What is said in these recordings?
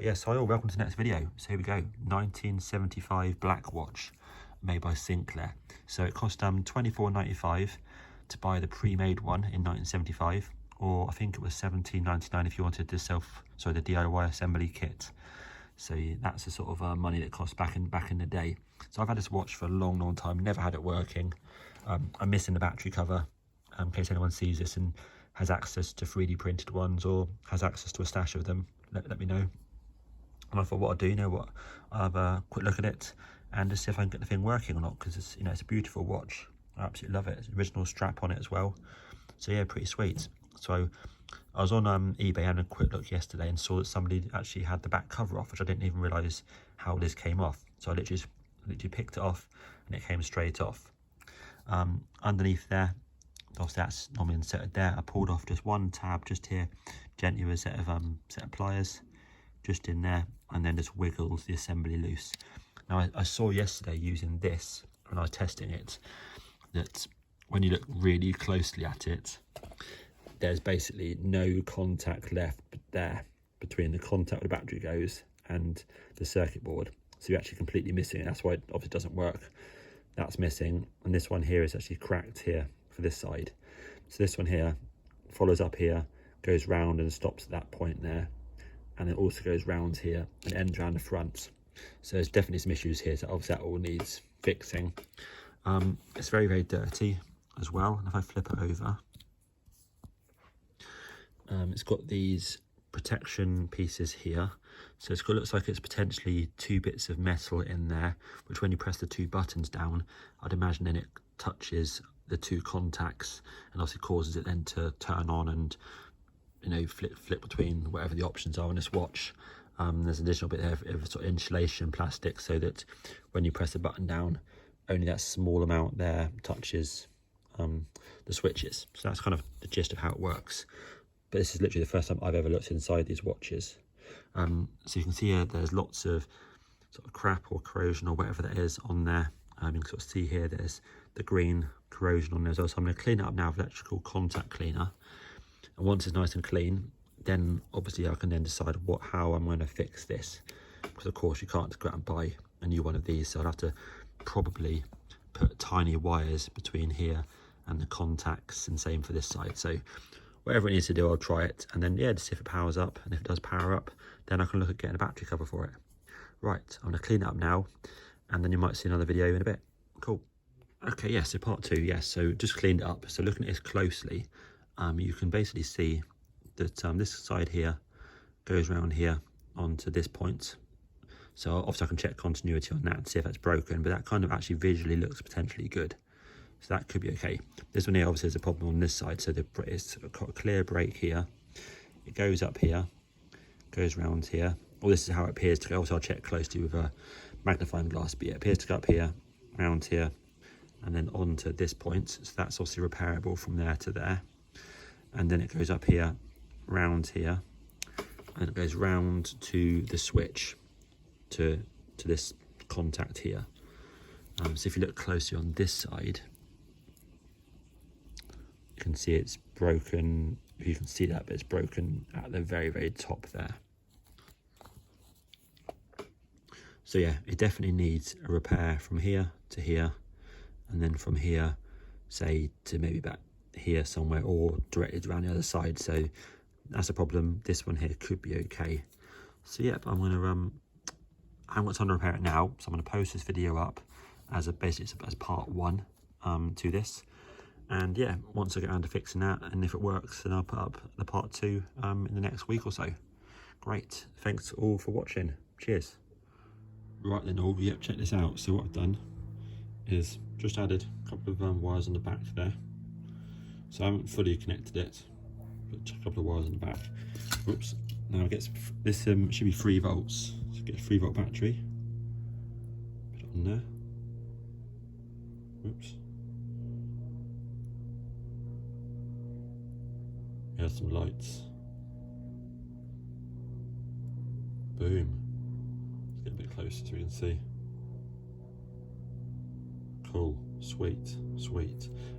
Right, yes, hi all, welcome to the next video. So here we go, 1975 Black Watch made by Sinclair. So it cost $24.95 to buy the pre-made one in 1975, or I think it was $17.99 if you wanted the the DIY assembly kit. So that's the sort of money that cost back in the day. So I've had this watch for a long time, never had it working. I'm missing the battery cover in case anyone sees this and has access to 3D printed ones or has access to a stash of them. Let me know. And I thought, what I'll do, I'll have a quick look at it and just see if I can get the thing working or not, because it's, it's a beautiful watch. I absolutely love it. It's an original strap on it as well. So yeah, pretty sweet. So I was on eBay having a quick look yesterday and saw that somebody actually had the back cover off, which I didn't even realise how this came off. So I literally picked it off and it came straight off. Underneath there, obviously that's normally inserted there. I pulled off just one tab just here, gently with a set of pliers, just in there, and then just wiggles the assembly loose. Now I saw yesterday using this when I was testing it that when you look really closely at it, there's basically no contact left there between the contact where the battery goes and the circuit board. So you're actually completely missing it. That's why it obviously doesn't work. That's missing, and this one here is actually cracked here for this side. So this one here follows up here, goes round and stops at that point there, and it also goes round here and ends around the front. So there's definitely some issues here, so obviously that all needs fixing. It's very dirty as well, and if I flip it over, it's got these protection pieces here. So it looks like it's potentially two bits of metal in there, which when you press the two buttons down, I'd imagine then it touches the two contacts and obviously causes it then to turn on and flip between whatever the options are on this watch. There's an additional bit there of sort of insulation plastic, so that when you press the button down, only that small amount there touches the switches. So that's kind of the gist of how it works. But this is literally the first time I've ever looked inside these watches. So you can see here there's lots of sort of crap or corrosion or whatever that is on there. You can sort of see here there's the green corrosion on there as well. So I'm going to clean it up now with electrical contact cleaner. And once it's nice and clean, then obviously I can then decide how I'm going to fix this. Because of course you can't go out and buy a new one of these. So I'd have to probably put tiny wires between here and the contacts, and same for this side. So whatever it needs to do, I'll try it, and then yeah, to see if it powers up, and if it does power up, then I can look at getting a battery cover for it. Right, I'm going to clean it up now, and then you might see another video in a bit. Cool. Okay, yeah, so part two, yes, so just cleaned it up. So looking at this closely, you can basically see that this side here goes around here onto this point. So obviously I can check continuity on that and see if that's broken, but that kind of actually visually looks potentially good. So that could be okay. This one here obviously has a problem on this side, so it's got a clear break here. It goes up here, goes round here. Well, this is how it appears to go. Also, I'll check closely with a magnifying glass, but yeah, it appears to go up here, round here, and then on to this point. So that's obviously repairable from there to there. And then it goes up here, round here, and it goes round to the switch, to this contact here. So if you look closely on this side, you can see it's broken. If you can see that, but it's broken at the very top there. So yeah, it definitely needs a repair from here to here, and then from here, say, to maybe back here somewhere, or directed around the other side. So that's a problem. This one here could be okay. So yeah, I'm gonna I haven't got time to repair it now, so I'm gonna post this video up as part one to this. And yeah, once I get around to fixing that, and if it works, then I'll put up the part two in the next week or so. Great, thanks all for watching. Cheers. Right then all, yep, check this out. So what I've done is just added a couple of wires on the back there. So I haven't fully connected it, but a couple of wires on the back. Oops, now it gets, this should be 3 volts. So get a 3 volt battery, put it on there. Oops. Here's some lights. Boom. Let's get a bit closer so we can see. Cool, sweet.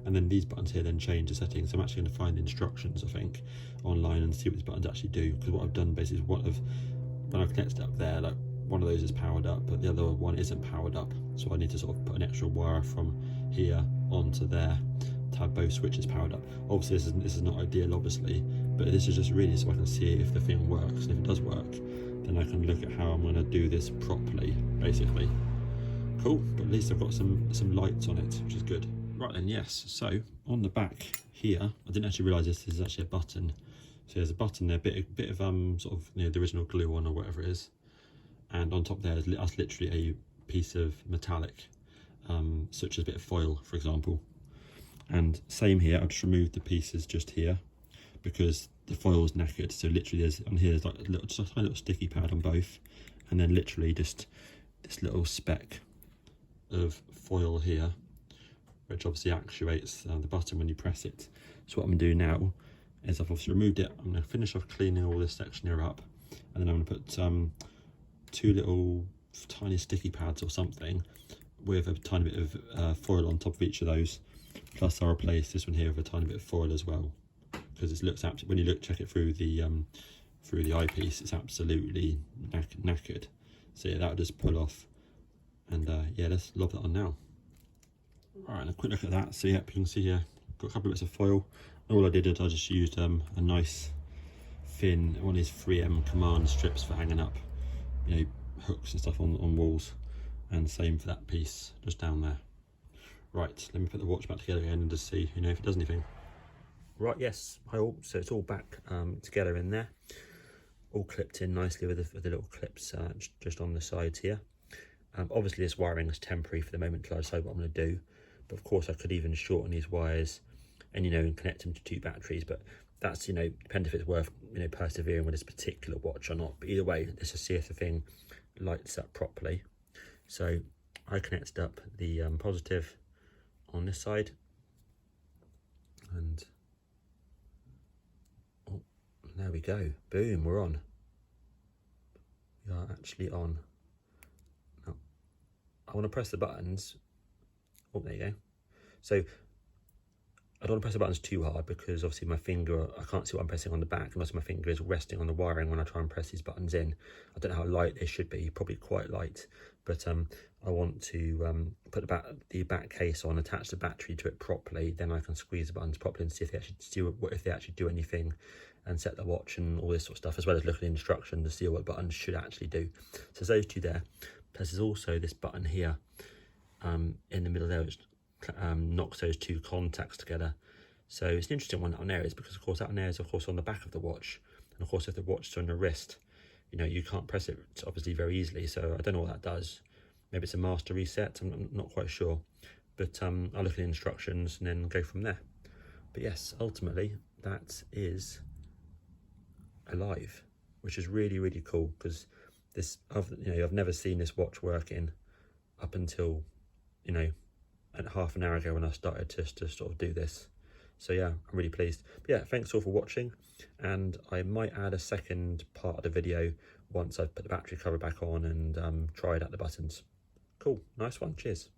And then these buttons here then change the settings. So I'm actually going to find the instructions, I think, online and see what these buttons actually do. Because what I've done basically is when I connect it up there, like one of those is powered up, but the other one isn't powered up. So I need to sort of put an extra wire from here onto there to have both switches powered up. Obviously this is not ideal, obviously, but this is just really so I can see if the thing works, and if it does work, then I can look at how I'm going to do this properly, basically. Cool, but at least I've got some lights on it, which is good. Right then, yes, so on the back here, I didn't actually realise this is actually a button. So there's a button there, bit of sort of, you know, the original glue on or whatever it is, and on top there is that's literally a piece of metallic, such as a bit of foil, for example. And same here, I've just removed the pieces just here because the foil is knackered. So literally there's like a tiny little sticky pad on both, and then literally just this little speck of foil here, which obviously actuates the button when you press it. So what I'm going to do now is I've obviously removed it. I'm going to finish off cleaning all this section here up, and then I'm going to put two little tiny sticky pads or something with a tiny bit of foil on top of each of those. Plus I'll replace this one here with a tiny bit of foil as well, because it looks absolutely, when you check it through the eyepiece, it's absolutely knackered. So yeah, that'll just pull off, and yeah, let's lob that on now. All right, and a quick look at that. So yep, you can see here, got a couple of bits of foil. All I did is I just used a nice thin, one of these 3M command strips for hanging up, you know, hooks and stuff on walls, and same for that piece just down there. Right, let me put the watch back together again and just see, you know, if it does anything. Right, yes, so it's all back together in there, all clipped in nicely with the little clips just on the sides here. Obviously this wiring is temporary for the moment till I decide what I'm going to do, but of course I could even shorten these wires and, you know, and connect them to two batteries, but that's, you know, depends if it's worth, you know, persevering with this particular watch or not. But either way, let's just see if the thing lights up properly. So I connected up the positive on this side, and oh, there we go, boom, we're on. We are actually on. Now I want to press the buttons. Oh, there you go. So I don't want to press the buttons too hard, because obviously my finger, I can't see what I'm pressing on the back, and also my finger is resting on the wiring when I try and press these buttons in. I don't know how light they should be, probably quite light, but I want to put the back case on, attach the battery to it properly, then I can squeeze the buttons properly and see if they actually do anything, and set the watch and all this sort of stuff, as well as look at the instructions to see what buttons should actually do. So there's those two there, plus there's also this button here in the middle there, which knocks those two contacts together. So it's an interesting one, that one there is, because of course that one there is of course on the back of the watch, and of course if the watch is on the wrist, you know, you can't press it obviously very easily. So I don't know what that does. Maybe it's a master reset, I'm not quite sure, but I'll look at the instructions and then go from there. But yes, ultimately that is alive, which is really, really cool, because this, you know, I've never seen this watch working up until, you know, at half an hour ago when I started to sort of do this. So yeah, I'm really pleased. But yeah, thanks all for watching, and I might add a second part of the video once I've put the battery cover back on and tried out the buttons. Cool, nice one, cheers.